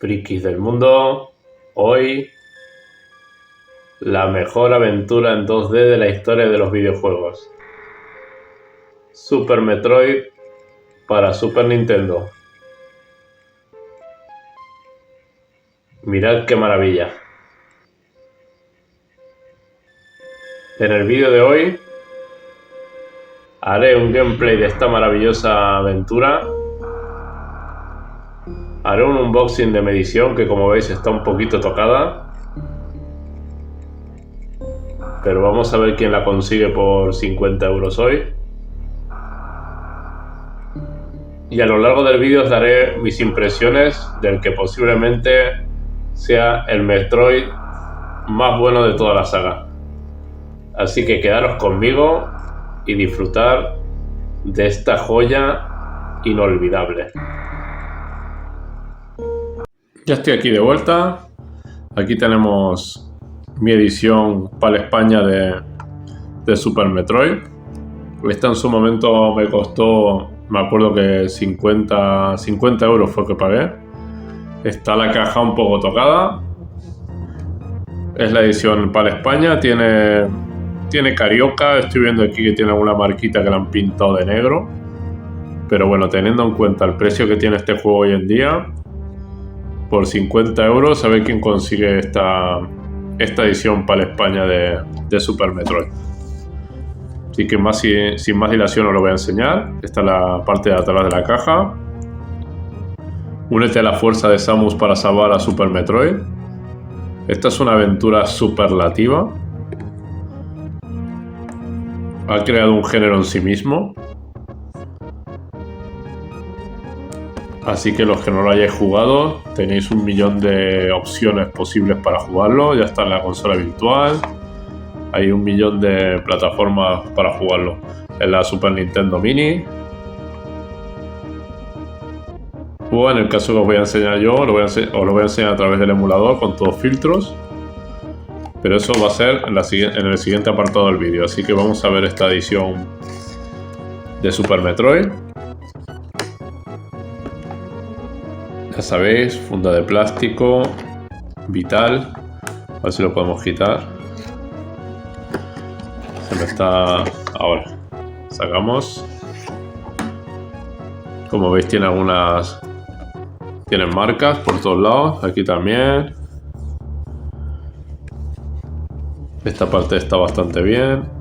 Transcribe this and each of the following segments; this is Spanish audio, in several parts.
Frikis del mundo, hoy la mejor aventura en 2D de la historia de los videojuegos. Super Metroid para Super Nintendo. Mirad qué maravilla. En el vídeo de hoy haré un gameplay de esta maravillosa aventura. Haré un unboxing de mi edición que, como veis, está un poquito tocada, pero vamos a ver quién la consigue por 50 € hoy. Y a lo largo del vídeo os daré mis impresiones del que posiblemente sea el Metroid más bueno de toda la saga. Así que quedaros conmigo y disfrutar de esta joya inolvidable. Ya estoy aquí de vuelta. Aquí tenemos mi edición PAL España de Super Metroid. Esta en su momento me costó, me acuerdo que 50 € fue que pagué. Está la caja un poco tocada. Es la edición PAL España. Tiene carioca. Estoy viendo aquí que tiene alguna marquita que la han pintado de negro. Pero bueno, teniendo en cuenta el precio que tiene este juego hoy en día, por 50 € a ver quién consigue esta edición PAL España de Super Metroid. Así que sin más dilación os lo voy a enseñar. Esta es la parte de atrás de la caja. Únete a la fuerza de Samus para salvar a Super Metroid. Esta es una aventura superlativa. Ha creado un género en sí mismo. Así que los que no lo hayáis jugado, tenéis 1.000.000 de opciones posibles para jugarlo. Ya está en la consola virtual. Hay 1.000.000 de plataformas para jugarlo. En la Super Nintendo Mini. O en el caso que os voy a enseñar yo, os lo voy a enseñar a través del emulador con todos filtros. Pero eso va a ser en el siguiente apartado del vídeo. Así que vamos a ver esta edición de Super Metroid. Ya sabéis, funda de plástico, vital. A ver si lo podemos quitar. Se me está... Ahora. Sacamos. Como veis tiene algunas... Tienen marcas por todos lados. Aquí también. Esta parte está bastante bien.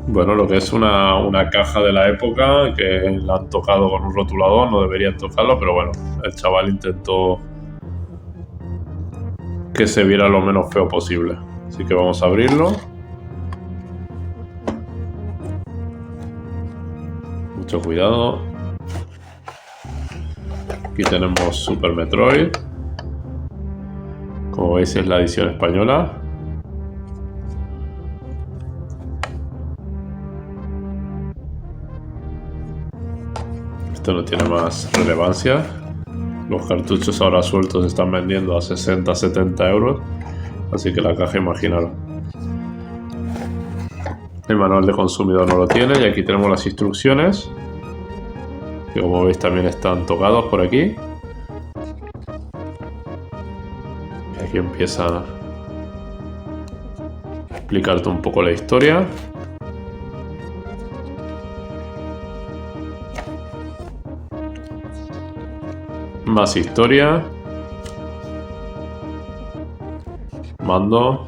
Bueno, lo que es una caja de la época que la han tocado con un rotulador, no deberían tocarlo, pero bueno, el chaval intentó que se viera lo menos feo posible. Así que vamos a abrirlo. Mucho cuidado. Aquí tenemos Super Metroid. Como veis es la edición española. Esto no tiene más relevancia. Los cartuchos ahora sueltos se están vendiendo a 60-70 €. Así que la caja, imaginaros. El manual de consumidor no lo tiene. Y aquí tenemos las instrucciones, que como veis también están tocados por aquí. Y aquí empieza a explicarte un poco la historia. Más historia. Mando.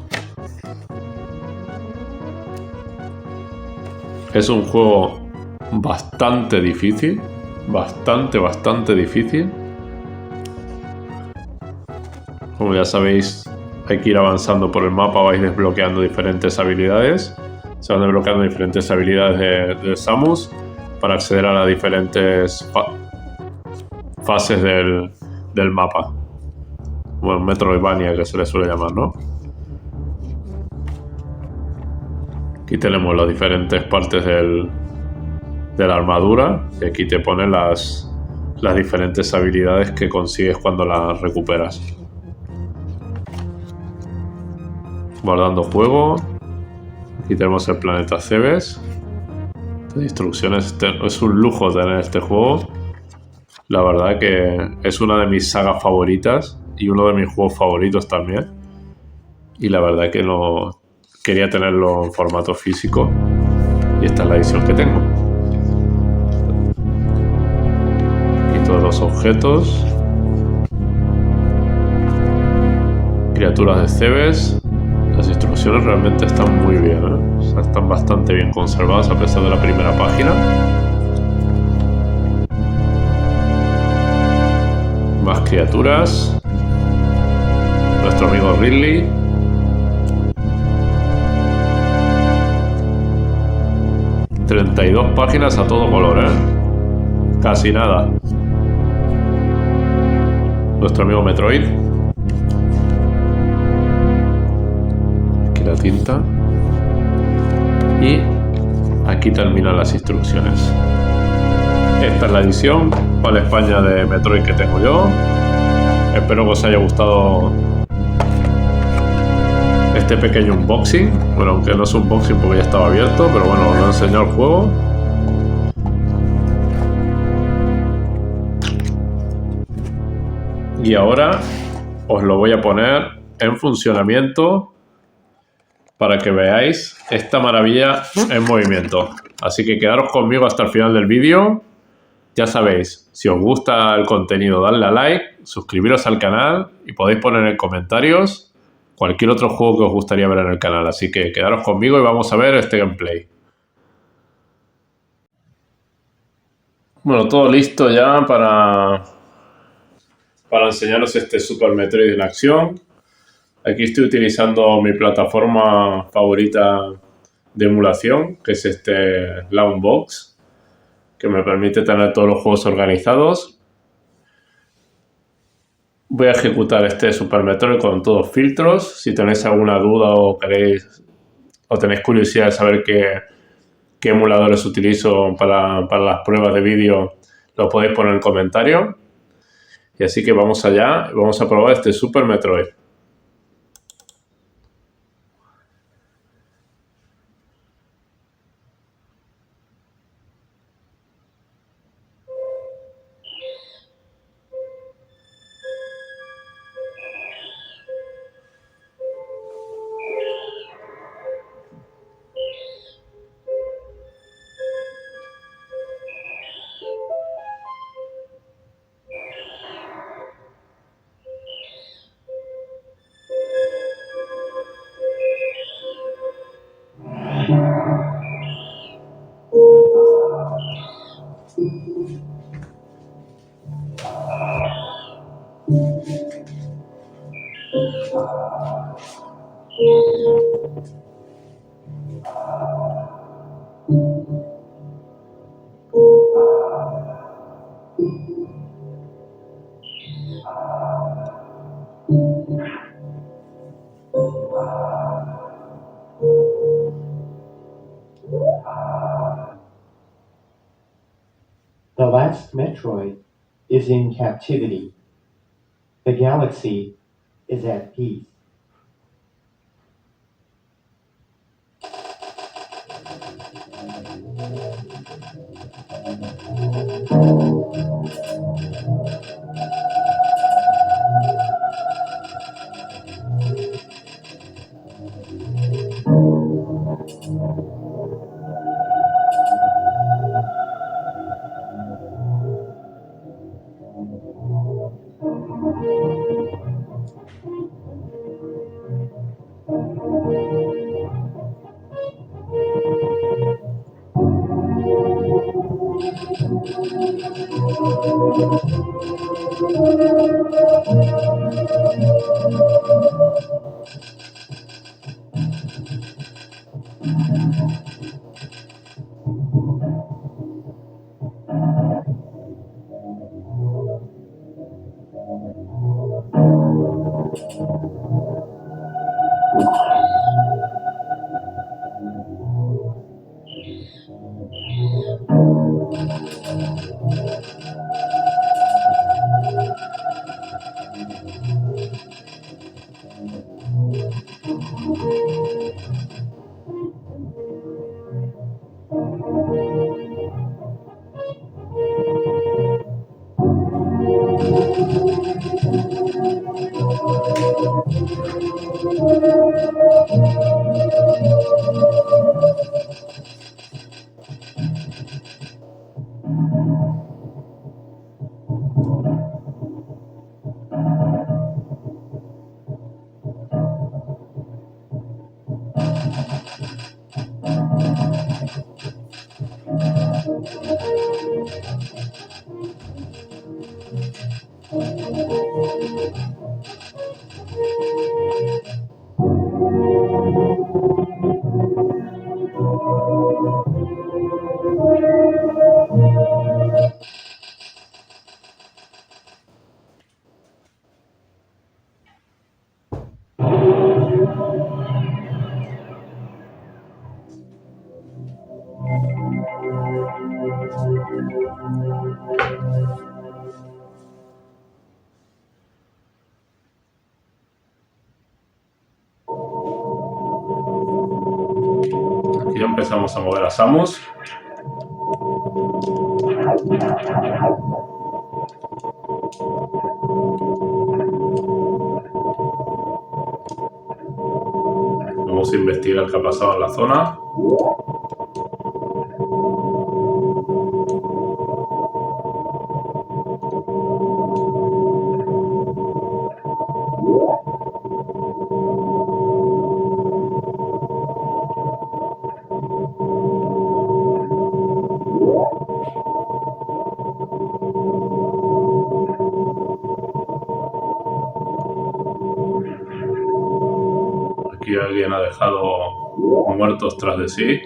Es un juego bastante difícil. Bastante difícil. Como ya sabéis, hay que ir avanzando por el mapa. Vais desbloqueando diferentes habilidades. Se van desbloqueando diferentes habilidades de Samus para acceder a las diferentes fases del mapa. Bueno, Metroidvania que se le suele llamar, ¿no? Aquí tenemos las diferentes partes de la armadura. Y aquí te ponen las diferentes habilidades que consigues cuando las recuperas. Guardando juego. Aquí tenemos el planeta Cebes. De instrucciones. Es un lujo tener este juego. La verdad que es una de mis sagas favoritas y uno de mis juegos favoritos también. Y la verdad que no quería tenerlo en formato físico y esta es la edición que tengo. Aquí todos los objetos. Criaturas de Cebes. Las instrucciones realmente están muy bien, ¿eh? O sea, están bastante bien conservadas a pesar de la primera página. Más criaturas. Nuestro amigo Ridley. ...32 páginas a todo color, ¿eh? Casi nada. Nuestro amigo Metroid. Aquí la tinta. Y aquí terminan las instrucciones. Esta es la edición para España de Metroid que tengo yo. Espero que os haya gustado este pequeño unboxing. Bueno, aunque no es un unboxing porque ya estaba abierto, pero bueno, os lo he enseñado el juego. Y ahora os lo voy a poner en funcionamiento para que veáis esta maravilla en movimiento. Así que quedaros conmigo hasta el final del vídeo. Ya sabéis, si os gusta el contenido, dadle a like, suscribiros al canal y podéis poner en comentarios cualquier otro juego que os gustaría ver en el canal. Así que quedaros conmigo y vamos a ver este gameplay. Bueno, todo listo ya para enseñaros este Super Metroid en acción. Aquí estoy utilizando mi plataforma favorita de emulación, que es este Launchbox, que me permite tener todos los juegos organizados. Voy a ejecutar este Super Metroid con todos filtros. Si tenéis alguna duda o queréis o tenéis curiosidad de saber qué emuladores utilizo para las pruebas de vídeo, lo podéis poner en comentarios. Y así que vamos allá y vamos a probar este Super Metroid. The last Metroid is in captivity. The galaxy is at peace. Aquí ya empezamos a mover a Samus. Vamos a investigar qué ha pasado en la zona. Aquí alguien ha dejado muertos tras de sí.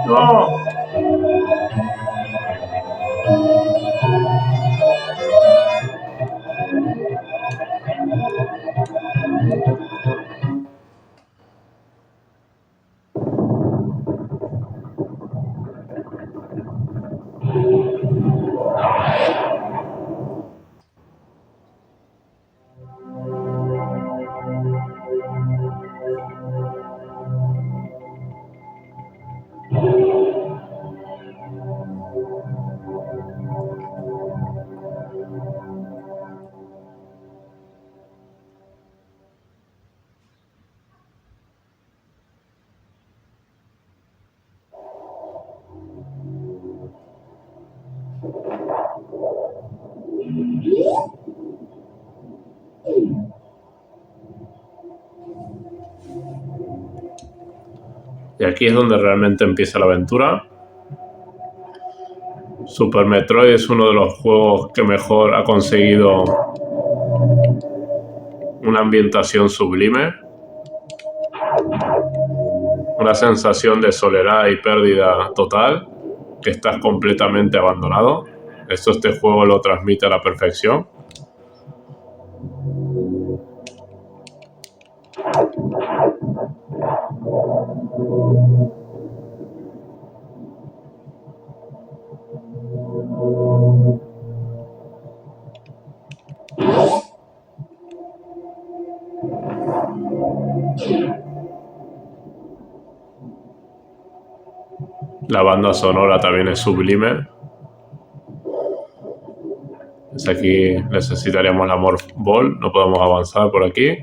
¡No! Y aquí es donde realmente empieza la aventura. Super Metroid es uno de los juegos que mejor ha conseguido una ambientación sublime, una sensación de soledad y pérdida total, que estás completamente abandonado. Esto este juego lo transmite a la perfección. La banda sonora también es sublime. Pues aquí necesitaríamos la Morph Ball. No podemos avanzar por aquí.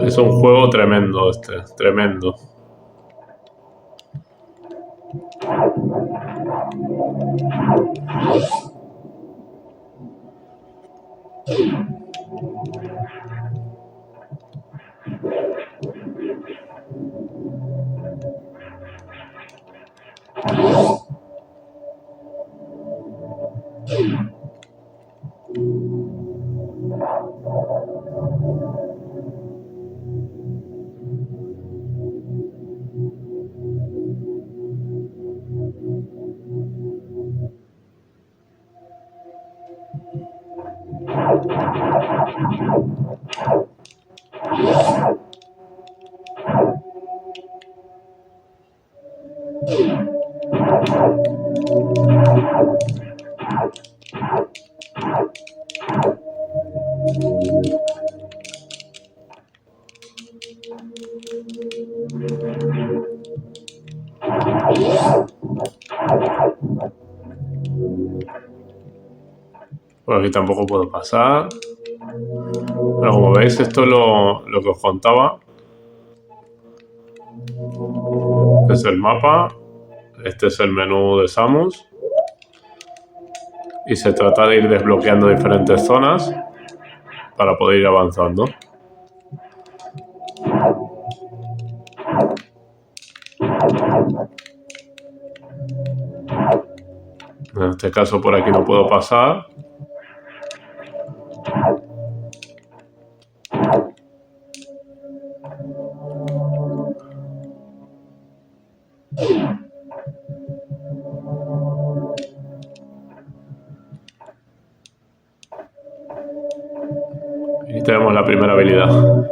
Es un juego tremendo tremendo. Por aquí tampoco puedo pasar. Bueno, como veis, esto es lo que os contaba. Este es el mapa. Este es el menú de Samus. Y se trata de ir desbloqueando diferentes zonas para poder ir avanzando. En este caso por aquí no puedo pasar. Y tenemos la primera habilidad.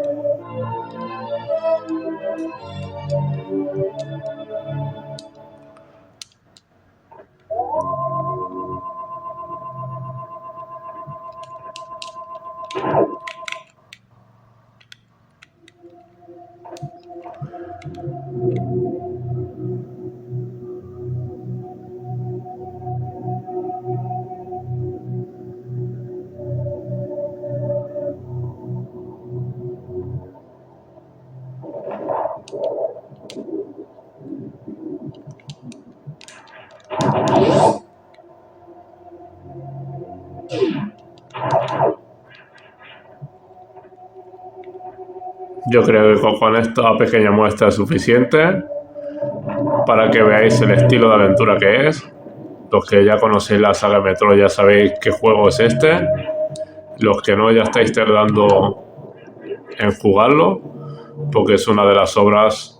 Yo creo que con esta pequeña muestra es suficiente para que veáis el estilo de aventura que es. Los que ya conocéis la saga Metroid ya sabéis qué juego es este. Los que no, ya estáis tardando en jugarlo, porque es una de las obras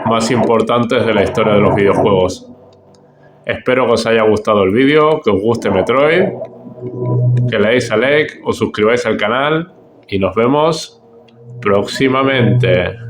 más importantes de la historia de los videojuegos. Espero que os haya gustado el vídeo, que os guste Metroid, que le deis a like, os suscribáis al canal y nos vemos próximamente.